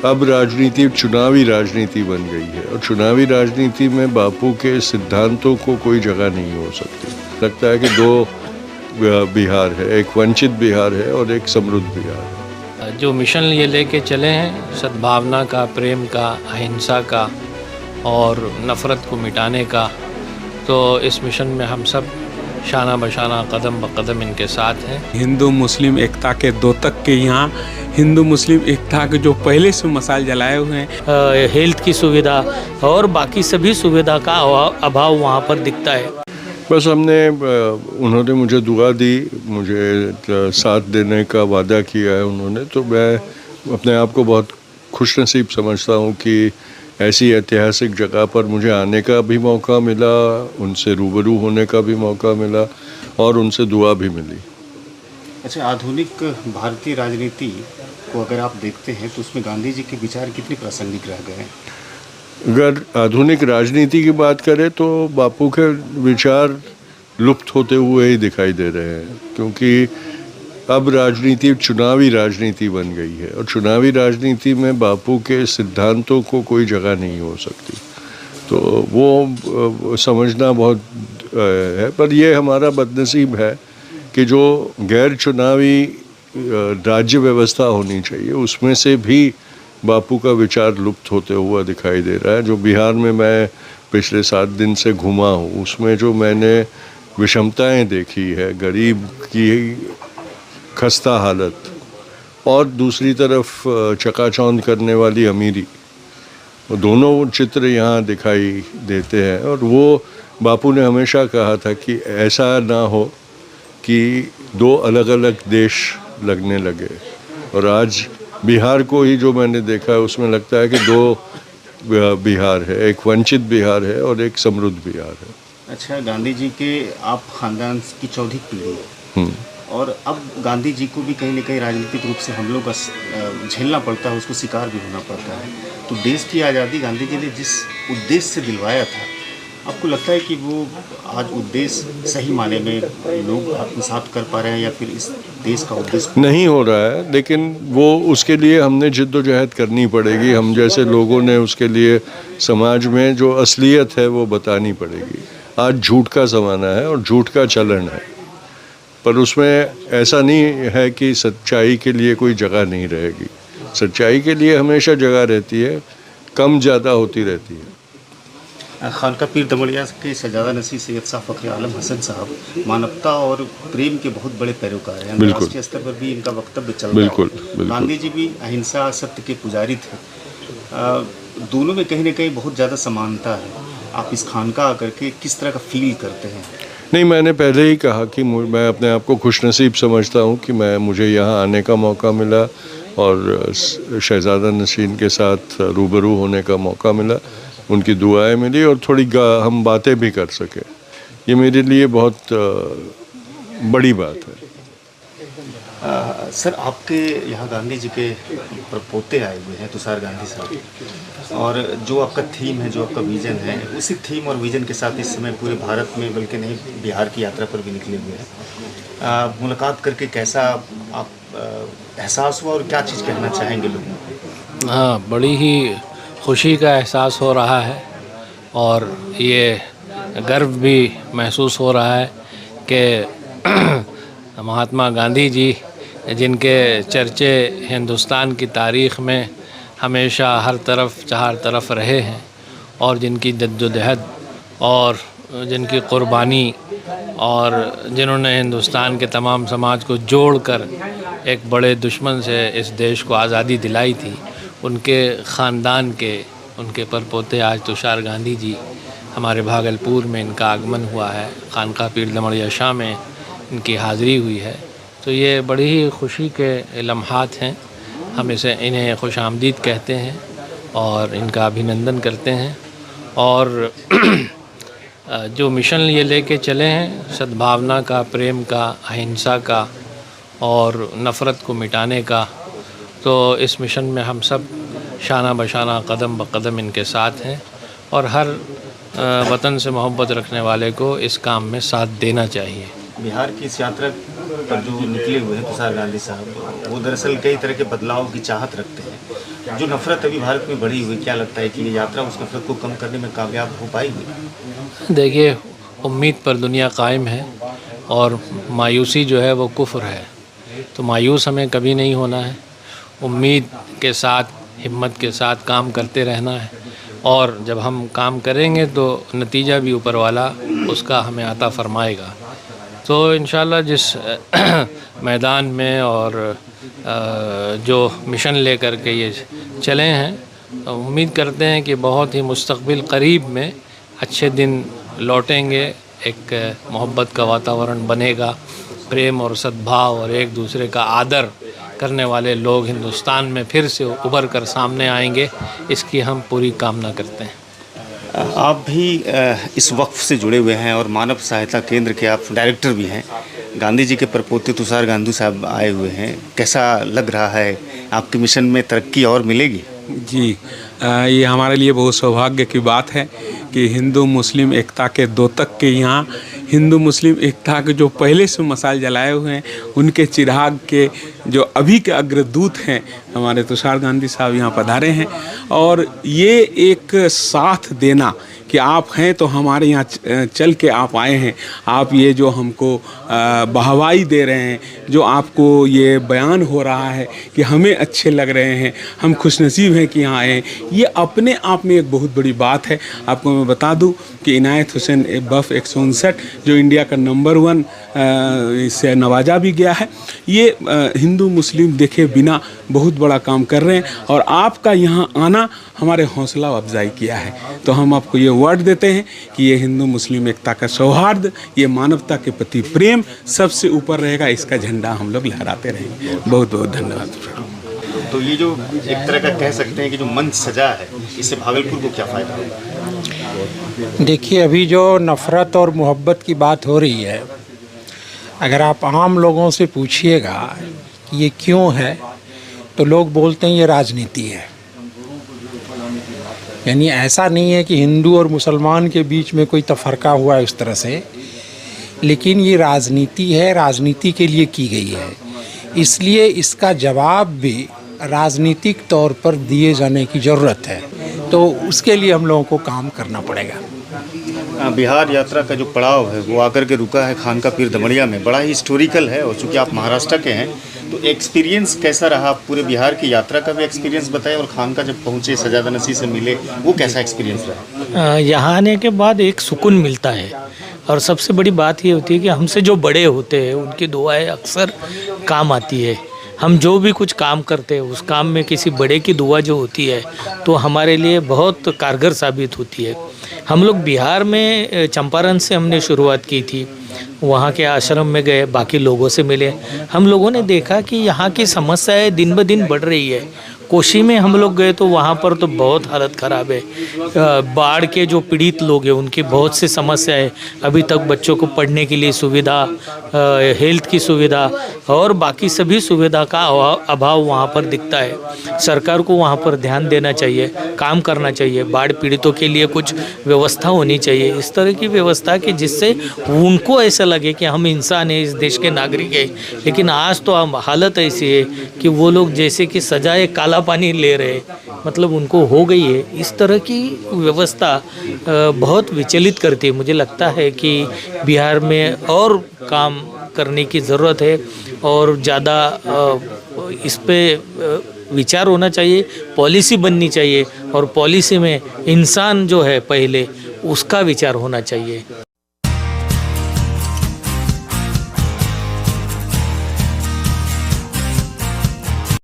अब राजनीति चुनावी राजनीति बन गई है और चुनावी राजनीति में बापू के सिद्धांतों को कोई जगह नहीं हो सकती। लगता है कि दो बिहार है, एक वंचित बिहार है और एक समृद्ध बिहार है। जो मिशन ये लेके चले हैं सद्भावना का, प्रेम का, अहिंसा का और नफ़रत को मिटाने का, तो इस मिशन में हम सब शाना बशाना कदम ब कदम इनके साथ हैं। हिंदू मुस्लिम एकता के द्योतक के यहाँ हिंदू मुस्लिम एकता के जो पहले से मसाल जलाए हुए हैं। हेल्थ की सुविधा और बाकी सभी सुविधा का अभाव वहाँ पर दिखता है। बस उन्होंने मुझे दुआ दी, मुझे साथ देने का वादा किया है उन्होंने, तो मैं अपने आप को बहुत खुशनसीब समझता हूँ कि ऐसी ऐतिहासिक जगह पर मुझे आने का भी मौका मिला, उनसे रूबरू होने का भी मौका मिला और उनसे दुआ भी मिली। अच्छा, आधुनिक भारतीय राजनीति को अगर आप देखते हैं तो उसमें गांधी जी के विचार कितने प्रासंगिक रह गए हैं? अगर आधुनिक राजनीति की बात करें तो बापू के विचार लुप्त होते हुए ही दिखाई दे रहे हैं, क्योंकि अब राजनीति चुनावी राजनीति बन गई है और चुनावी राजनीति में बापू के सिद्धांतों को कोई जगह नहीं हो सकती। तो वो समझना बहुत है, पर ये हमारा बदनसीब है कि जो गैर चुनावी राज्य व्यवस्था होनी चाहिए उसमें से भी बापू का विचार लुप्त होते हुआ दिखाई दे रहा है। जो बिहार में मैं पिछले 7 दिन से घूमा हूँ उसमें जो मैंने विषमताएं देखी है, गरीब की खस्ता हालत और दूसरी तरफ चकाचौंध करने वाली अमीरी, दोनों चित्र यहाँ दिखाई देते हैं। और वो बापू ने हमेशा कहा था कि ऐसा ना हो कि 2 अलग अलग देश लगने लगे, और आज बिहार को ही जो मैंने देखा है उसमें लगता है कि 2 बिहार है, एक वंचित बिहार है और एक समृद्ध बिहार है। अच्छा, गांधी जी के आप खानदान की चौथी पीढ़ी है और अब गांधी जी को भी कहीं न कहीं राजनीतिक रूप से हम लोग का झेलना पड़ता है, उसको शिकार भी होना पड़ता है। तो देश की आज़ादी गांधी जी ने जिस उद्देश्य से दिलवाया था, आपको लगता है कि वो आज उद्देश्य सही माने में लोग आत्मसात कर पा रहे हैं या फिर इस देश का उद्देश्य नहीं हो रहा है? लेकिन वो उसके लिए हमने जिद्दोजहद करनी पड़ेगी। हम जैसे लोगों ने उसके लिए समाज में जो असलियत है वो बतानी पड़ेगी। आज झूठ का ज़माना है और झूठ का चलन है, पर उसमें ऐसा नहीं है कि सच्चाई के लिए कोई जगह नहीं रहेगी। सच्चाई के लिए हमेशा जगह रहती है, कम ज़्यादा होती रहती है। खानका पीर दमड़िया के शहजादा नसीर सैयद शाह फ़खर आलम हसन साहब मानवता और प्रेम के बहुत बड़े पैरोकार हैं। अंतर्राष्ट्रीय स्तर पर भी इनका वक्तव्य चल रहा है। गांधी जी भी अहिंसा सत्य के पुजारी थे। दोनों में कहीं न कहीं बहुत ज़्यादा समानता है। आप इस खानका आकर के किस तरह का फील करते हैं? नहीं, मैंने पहले ही कहा कि मैं अपने आप को खुशनसीब समझता हूँ कि मुझे यहाँ आने का मौका मिला और शहजादा नसीर के साथ रूबरू होने का मौका मिला, उनकी दुआएं मिली और थोड़ी हम बातें भी कर सके। ये मेरे लिए बहुत बड़ी बात है। सर, आपके यहाँ गांधी जी के पोते आए हुए हैं, तुषार गांधी साहब, और जो आपका थीम है, जो आपका विज़न है, उसी थीम और विज़न के साथ इस समय पूरे भारत में बल्कि नहीं बिहार की यात्रा पर भी निकले हुए हैं। मुलाकात करके कैसा आप एहसास हुआ और क्या चीज़ कहना चाहेंगे लोगों को? हाँ, बड़ी ही खुशी का एहसास हो रहा है और ये गर्व भी महसूस हो रहा है कि महात्मा गांधी जी, जिनके चर्चे हिंदुस्तान की तारीख़ में हमेशा हर तरफ चार तरफ रहे हैं और जिनकी जद्दोजहद और जिनकी क़ुरबानी और जिन्होंने हिंदुस्तान के तमाम समाज को जोड़कर एक बड़े दुश्मन से इस देश को आज़ादी दिलाई थी, उनके ख़ानदान के उनके परपोते आज तुषार गांधी जी, हमारे भागलपुर में इनका आगमन हुआ है, खानका पीर दमड़िया शाह में इनकी हाज़िरी हुई है। तो ये बड़ी ही खुशी के लम्हात हैं। हम इन्हें खुश आमदीद कहते हैं और इनका अभिनंदन करते हैं। और जो मिशन ये लेके चले हैं सद्भावना का, प्रेम का, अहिंसा का और नफ़रत को मिटाने का, तो इस मिशन में हम सब शाना बशाना कदम ब कदम इनके साथ हैं और हर वतन से मोहब्बत रखने वाले को इस काम में साथ देना चाहिए। बिहार की इस यात्रा पर जो निकले हुए हैं तुषार गांधी साहब, वो दरअसल कई तरह के बदलाव की चाहत रखते हैं। जो नफरत अभी भारत में बढ़ी हुई, क्या लगता है कि ये यात्रा उस नफरत को कम करने में कामयाब हो पाएगी? देखिए, उम्मीद पर दुनिया कायम है और मायूसी जो है वो कुफ्र है। तो मायूस हमें कभी नहीं होना है, उम्मीद के साथ, हिम्मत के साथ काम करते रहना है। और जब हम काम करेंगे तो नतीजा भी ऊपर वाला उसका हमें अता फरमाएगा। तो इंशाल्लाह जिस मैदान में और जो मिशन लेकर के ये चले हैं, उम्मीद करते हैं कि बहुत ही मुस्तक़बिल करीब में अच्छे दिन लौटेंगे, एक मोहब्बत का वातावरण बनेगा, प्रेम और सद्भाव और एक दूसरे का आदर करने वाले लोग हिंदुस्तान में फिर से उभर कर सामने आएंगे, इसकी हम पूरी कामना करते हैं। आप भी इस वक्फ से जुड़े हुए हैं और मानव सहायता केंद्र के आप डायरेक्टर भी हैं। गांधी जी के परपोते तुषार गांधी साहब आए हुए हैं, कैसा लग रहा है? आपके मिशन में तरक्की और मिलेगी? जी, ये हमारे लिए बहुत सौभाग्य की बात है कि हिंदू मुस्लिम एकता के द्योतक के यहाँ हिंदू मुस्लिम एकता के जो पहले से मसाल जलाए हुए हैं, उनके चिराग के जो अभी के अग्रदूत हैं हमारे तुषार गांधी साहब यहाँ पधारे हैं। और ये एक साथ देना कि आप हैं तो हमारे यहाँ चल के आप आए हैं, आप ये जो हमको बहवाई दे रहे हैं, जो आपको ये बयान हो रहा है कि हमें अच्छे लग रहे हैं, हम खुशनसीब हैं कि यहाँ आए हैं, ये अपने आप में एक बहुत बड़ी बात है। आपको मैं बता दूं कि इनायत हुसैन बफ 159 जो इंडिया का नंबर 1 इससे नवाजा भी गया है, ये हिंदू मुस्लिम देखे बिना बहुत बड़ा काम कर रहे हैं और आपका यहाँ आना हमारे हौसला अफजाई किया है। तो हम आपको ये वर्ड देते हैं कि ये हिंदू मुस्लिम एकता का सौहार्द, ये मानवता के प्रति प्रेम सबसे ऊपर रहेगा, इसका झंडा हम लोग लहराते रहेंगे। बहुत बहुत धन्यवाद। तो ये जो एक तरह का कह सकते हैं कि जो मंच सजा है, इससे भागलपुर को क्या फ़ायदा होगा? देखिए, अभी जो नफ़रत और मोहब्बत की बात हो रही है, अगर आप आम लोगों से पूछिएगा कि ये क्यों है, तो लोग बोलते हैं ये राजनीति है। यानी ऐसा नहीं है कि हिंदू और मुसलमान के बीच में कोई तफरका हुआ है उस तरह से, लेकिन ये राजनीति है, राजनीति के लिए की गई है, इसलिए इसका जवाब भी राजनीतिक तौर पर दिए जाने की ज़रूरत है। तो उसके लिए हम लोगों को काम करना पड़ेगा। बिहार यात्रा का जो पड़ाव है वो आकर के रुका है खानका पीर दमड़िया में, बड़ा ही हिस्टोरिकल है। और चूँकि आप महाराष्ट्र के हैं तो एक्सपीरियंस कैसा रहा? पूरे बिहार की यात्रा का भी एक्सपीरियंस बताएं और खानका जब पहुँचे, सजादा नसी से मिले, वो कैसा एक्सपीरियंस रहा? यहाँ आने के बाद एक सुकून मिलता है और सबसे बड़ी बात ये होती है कि हमसे जो बड़े होते हैं उनकी दुआएं अक्सर काम आती है। हम जो भी कुछ काम करते हैं उस काम में किसी बड़े की दुआ जो होती है तो हमारे लिए बहुत कारगर साबित होती है। हम लोग बिहार में चंपारण से हमने शुरुआत की थी, वहाँ के आश्रम में गए, बाकी लोगों से मिले। हम लोगों ने देखा कि यहाँ की समस्याएं दिन ब दिन बढ़ रही है। कोशी में हम लोग गए तो वहाँ पर तो बहुत हालत ख़राब है। बाढ़ के जो पीड़ित लोग हैं उनकी बहुत सी समस्याएं, अभी तक बच्चों को पढ़ने के लिए सुविधा, हेल्थ की सुविधा और बाकी सभी सुविधा का अभाव वहाँ पर दिखता है। सरकार को वहाँ पर ध्यान देना चाहिए, काम करना चाहिए। बाढ़ पीड़ितों के लिए कुछ व्यवस्था होनी चाहिए, इस तरह की व्यवस्था कि जिससे उनको ऐसा लगे कि हम इंसान हैं, इस देश के नागरिक हैं। लेकिन आज तो हालत ऐसी है कि वो लोग जैसे कि सजाए काला पानी ले रहे, मतलब उनको हो गई है। इस तरह की व्यवस्था बहुत विचलित करती है। मुझे लगता है कि बिहार में और काम करने की ज़रूरत है और ज़्यादा इस पे विचार होना चाहिए, पॉलिसी बननी चाहिए और पॉलिसी में इंसान जो है पहले उसका विचार होना चाहिए।